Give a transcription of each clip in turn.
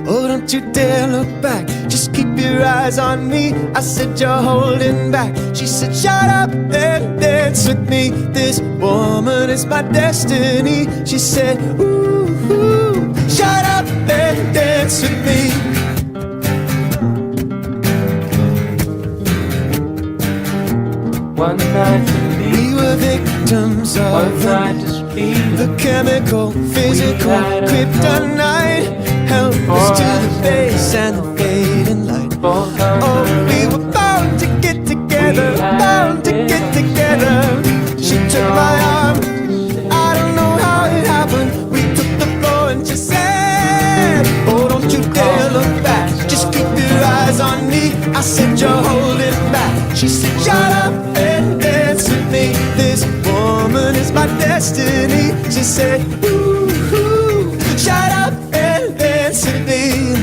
Oh, don't you dare look back, just keep your eyes on me. I said, you're holding back. She said, shut up and dance with me. This woman is my destiny. She said, ooh, ooh, shut up and dance with me. One night to be, we were victims of the chemical, physical kryptonite. Held us to the base and the fading light. Oh, we were bound to get together, bound to get together. She took my arm, I don't know how it happened. We took the floor and she said, oh, don't you dare look back, just keep your eyes on me. I said, you're holding back. She said, shut up and dance with me. This woman is my destiny. She said, ooh, ooh, shut up and dance with me.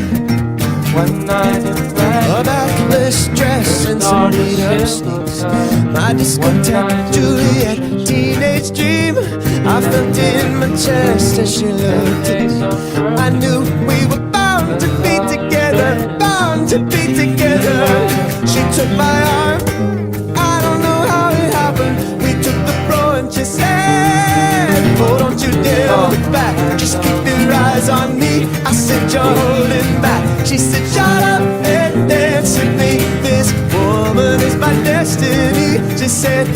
one night in A backless dress and some beat-up sneaks. My discotheque Juliet, teenage dream. I felt it in my chest as she looked at me. I knew we were bound to be together, bound to be together. She took my arm, I don't know how it happened. We took the floor and she said, oh, don't you dare look back, just keep your eyes on me. I said, you're holding back. She said, shut up and dance with me. This woman is my destiny. She said,